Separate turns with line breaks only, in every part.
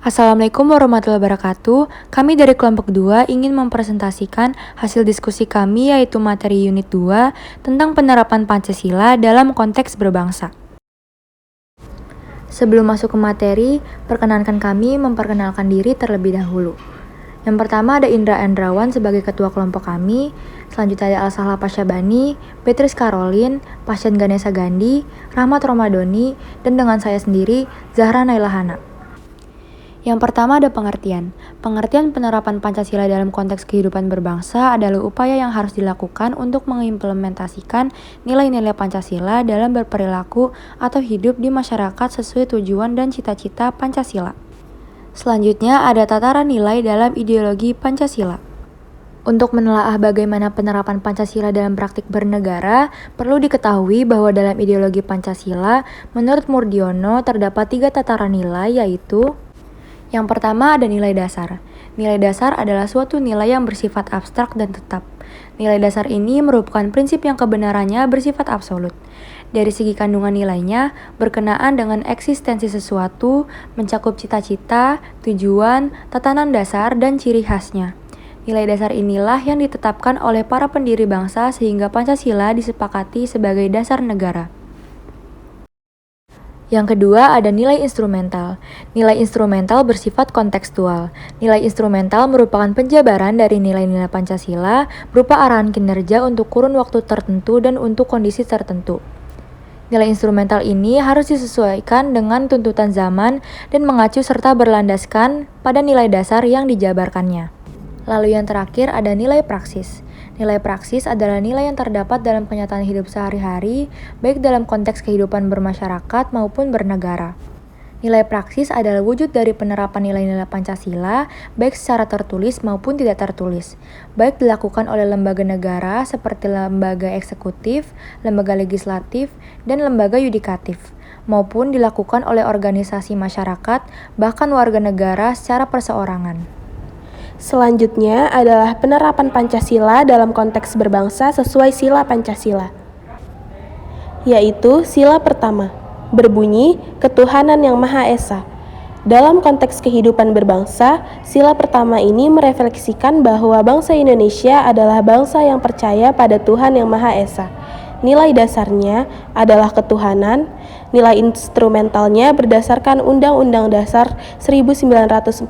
Assalamualaikum warahmatullahi wabarakatuh. Kami dari kelompok 2 ingin mempresentasikan hasil diskusi kami yaitu materi unit 2 tentang penerapan Pancasila dalam konteks berbangsa. Sebelum masuk ke materi, perkenankan kami memperkenalkan diri terlebih dahulu. Yang pertama ada Indra Endrawan sebagai ketua kelompok kami, selanjutnya ada Al-Sahla Pasyabani, Beatrice Caroline, Pasien Ganesha Gandhi, Rahmat Romadoni, dan dengan saya sendiri, Zahra Naila Hana. Yang pertama ada pengertian. Pengertian penerapan Pancasila dalam konteks kehidupan berbangsa adalah upaya yang harus dilakukan untuk mengimplementasikan nilai-nilai Pancasila dalam berperilaku atau hidup di masyarakat sesuai tujuan dan cita-cita Pancasila. Selanjutnya ada tataran nilai dalam ideologi Pancasila. Untuk menelaah bagaimana penerapan Pancasila dalam praktik bernegara, perlu diketahui bahwa dalam ideologi Pancasila, menurut Murdiono terdapat 3 tataran nilai yaitu: yang pertama ada nilai dasar. Nilai dasar adalah suatu nilai yang bersifat abstrak dan tetap. Nilai dasar ini merupakan prinsip yang kebenarannya bersifat absolut. Dari segi kandungan nilainya, berkenaan dengan eksistensi sesuatu, mencakup cita-cita, tujuan, tatanan dasar, dan ciri khasnya. Nilai dasar inilah yang ditetapkan oleh para pendiri bangsa sehingga Pancasila disepakati sebagai dasar negara. Yang kedua ada nilai instrumental. Nilai instrumental bersifat kontekstual. Nilai instrumental merupakan penjabaran dari nilai-nilai Pancasila berupa arahan kinerja untuk kurun waktu tertentu dan untuk kondisi tertentu. Nilai instrumental ini harus disesuaikan dengan tuntutan zaman dan mengacu serta berlandaskan pada nilai dasar yang dijabarkannya. Lalu yang terakhir ada nilai praksis. Nilai praksis adalah nilai yang terdapat dalam kenyataan hidup sehari-hari, baik dalam konteks kehidupan bermasyarakat maupun bernegara. Nilai praksis adalah wujud dari penerapan nilai-nilai Pancasila, baik secara tertulis maupun tidak tertulis, baik dilakukan oleh lembaga negara seperti lembaga eksekutif, lembaga legislatif, dan lembaga yudikatif, maupun dilakukan oleh organisasi masyarakat, bahkan warga negara secara perseorangan.
Selanjutnya adalah penerapan Pancasila dalam konteks berbangsa sesuai sila Pancasila, yaitu sila pertama, berbunyi ketuhanan yang Maha Esa. Dalam konteks kehidupan berbangsa, sila pertama ini merefleksikan bahwa bangsa Indonesia adalah bangsa yang percaya pada Tuhan yang Maha Esa. Nilai dasarnya adalah ketuhanan. Nilai instrumentalnya berdasarkan Undang-Undang Dasar 1945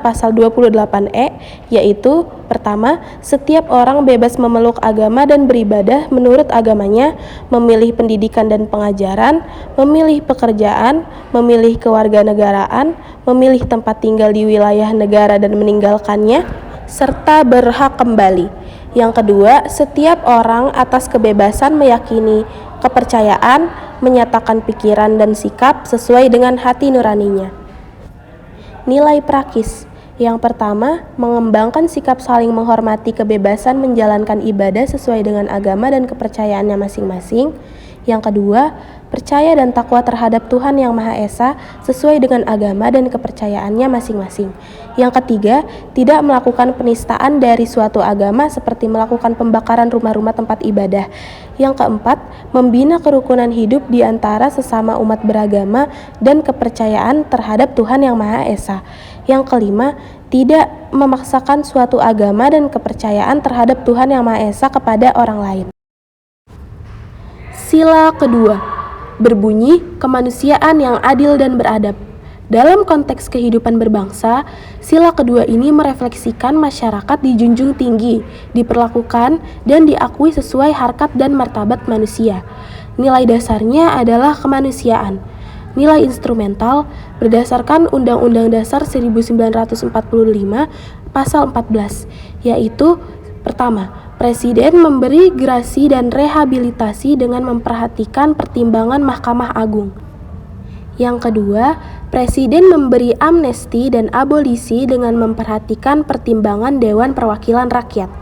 Pasal 28E, yaitu: pertama, setiap orang bebas memeluk agama dan beribadah menurut agamanya, memilih pendidikan dan pengajaran, memilih pekerjaan, memilih kewarganegaraan, memilih tempat tinggal di wilayah negara dan meninggalkannya, serta berhak kembali. Yang kedua, setiap orang atas kebebasan meyakini kepercayaan, menyatakan pikiran dan sikap sesuai dengan hati nuraninya. Nilai prakis. Yang pertama, mengembangkan sikap saling menghormati kebebasan menjalankan ibadah sesuai dengan agama dan kepercayaannya masing-masing. Yang kedua, percaya dan takwa terhadap Tuhan yang Maha Esa sesuai dengan agama dan kepercayaannya masing-masing. Yang ketiga, tidak melakukan penistaan dari suatu agama seperti melakukan pembakaran rumah-rumah tempat ibadah. Yang keempat, membina kerukunan hidup di antara sesama umat beragama dan kepercayaan terhadap Tuhan yang Maha Esa. Yang kelima, tidak memaksakan suatu agama dan kepercayaan terhadap Tuhan yang Maha Esa kepada orang lain. Sila kedua, berbunyi kemanusiaan yang adil dan beradab. Dalam konteks kehidupan berbangsa, sila kedua ini merefleksikan masyarakat dijunjung tinggi, diperlakukan, dan diakui sesuai harkat dan martabat manusia. Nilai dasarnya adalah kemanusiaan. Nilai instrumental berdasarkan Undang-Undang Dasar 1945 Pasal 14, yaitu: pertama, Presiden memberi gerasi dan rehabilitasi dengan memperhatikan pertimbangan Mahkamah Agung. Yang kedua, Presiden memberi amnesti dan abolisi dengan memperhatikan pertimbangan Dewan Perwakilan Rakyat.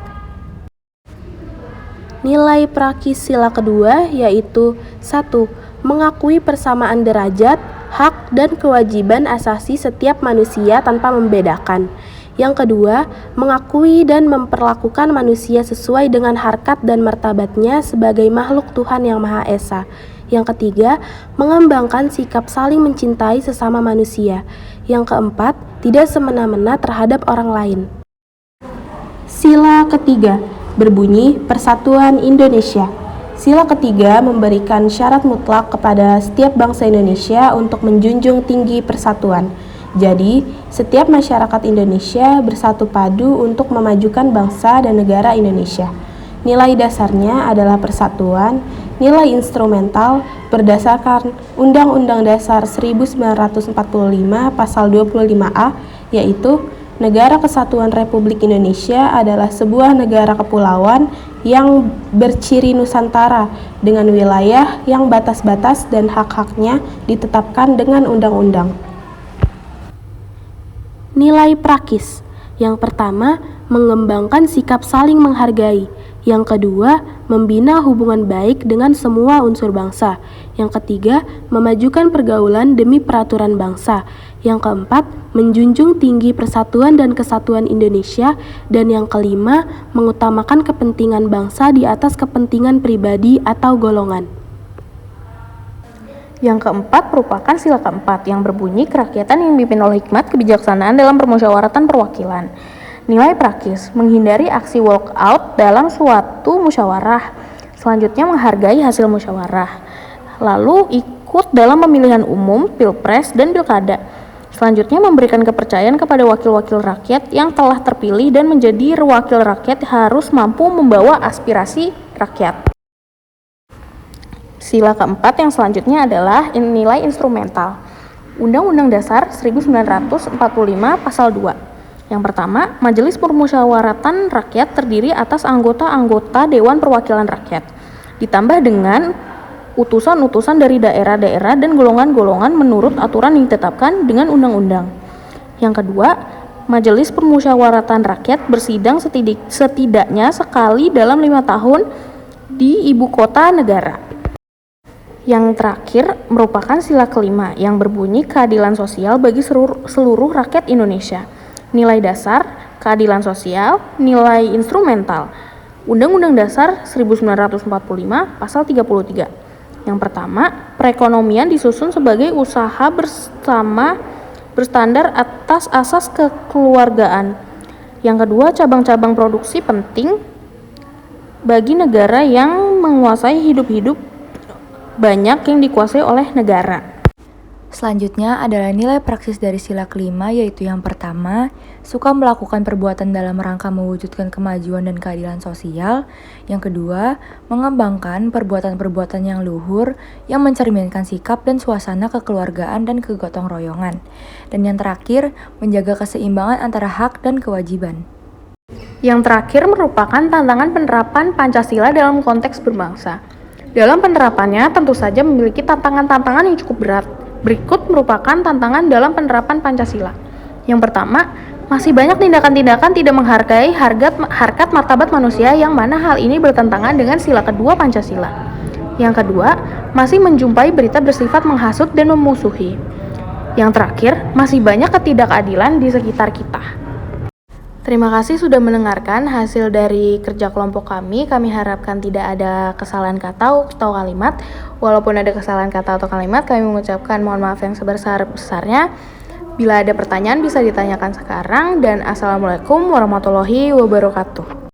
Nilai prakis sila kedua yaitu: 1. Mengakui persamaan derajat, hak, dan kewajiban asasi setiap manusia tanpa membedakan. Yang kedua, mengakui dan memperlakukan manusia sesuai dengan harkat dan martabatnya sebagai makhluk Tuhan yang Maha Esa. Yang ketiga, mengembangkan sikap saling mencintai sesama manusia. Yang keempat, tidak semena-mena terhadap orang lain. Sila ketiga berbunyi Persatuan Indonesia. Sila ketiga memberikan syarat mutlak kepada setiap bangsa Indonesia untuk menjunjung tinggi persatuan. Jadi, setiap masyarakat Indonesia bersatu padu untuk memajukan bangsa dan negara Indonesia. Nilai dasarnya adalah persatuan, nilai instrumental berdasarkan Undang-Undang Dasar 1945 Pasal 25A, yaitu Negara Kesatuan Republik Indonesia adalah sebuah negara kepulauan yang berciri Nusantara dengan wilayah yang batas-batas dan hak-haknya ditetapkan dengan undang-undang. Nilai prakis. Yang pertama, mengembangkan sikap saling menghargai. Yang kedua, membina hubungan baik dengan semua unsur bangsa. Yang ketiga, memajukan pergaulan demi peraturan bangsa. Yang keempat, menjunjung tinggi persatuan dan kesatuan Indonesia. Dan yang kelima, mengutamakan kepentingan bangsa di atas kepentingan pribadi atau golongan.
Yang keempat merupakan sila keempat yang berbunyi kerakyatan yang dipimpin oleh hikmat kebijaksanaan dalam permusyawaratan perwakilan. Nilai praktis, menghindari aksi walk out dalam suatu musyawarah. Selanjutnya menghargai hasil musyawarah. Lalu ikut dalam pemilihan umum, pilpres, dan pilkada. Selanjutnya memberikan kepercayaan kepada wakil-wakil rakyat yang telah terpilih dan menjadi wakil rakyat harus mampu membawa aspirasi rakyat. Sila keempat yang selanjutnya adalah nilai instrumental. Undang-Undang Dasar 1945 Pasal 2. Yang pertama, Majelis Permusyawaratan Rakyat terdiri atas anggota-anggota Dewan Perwakilan Rakyat, ditambah dengan utusan-utusan dari daerah-daerah dan golongan-golongan menurut aturan yang ditetapkan dengan undang-undang. Yang kedua, Majelis Permusyawaratan Rakyat bersidang setidaknya sekali dalam 5 tahun di ibu kota negara. Yang terakhir merupakan sila kelima yang berbunyi keadilan sosial bagi seluruh rakyat Indonesia. Nilai dasar, keadilan sosial, nilai instrumental. Undang-Undang Dasar 1945 Pasal 33. Yang pertama, perekonomian disusun sebagai usaha bersama berstandar atas asas kekeluargaan. Yang kedua, cabang-cabang produksi penting bagi negara yang menguasai hidup-hidup banyak yang dikuasai oleh negara.
Selanjutnya adalah nilai praksis dari sila kelima, yaitu yang pertama, suka melakukan perbuatan dalam rangka mewujudkan kemajuan dan keadilan sosial. Yang kedua, mengembangkan perbuatan-perbuatan yang luhur yang mencerminkan sikap dan suasana kekeluargaan dan kegotong royongan. Dan yang terakhir, menjaga keseimbangan antara hak dan kewajiban.
Yang terakhir merupakan tantangan penerapan Pancasila dalam konteks berbangsa. Dalam penerapannya tentu saja memiliki tantangan-tantangan yang cukup berat. Berikut merupakan tantangan dalam penerapan Pancasila. Yang pertama, masih banyak tindakan-tindakan tidak menghargai harkat martabat manusia yang mana hal ini bertentangan dengan sila kedua Pancasila. Yang kedua, masih menjumpai berita bersifat menghasut dan memusuhi. Yang terakhir, masih banyak ketidakadilan di sekitar kita. Terima kasih sudah mendengarkan hasil dari kerja kelompok kami. Kami harapkan tidak ada kesalahan kata atau kalimat. Walaupun ada kesalahan kata atau kalimat, kami mengucapkan mohon maaf yang sebesar-besarnya. Bila ada pertanyaan bisa ditanyakan sekarang. Dan Assalamualaikum warahmatullahi wabarakatuh.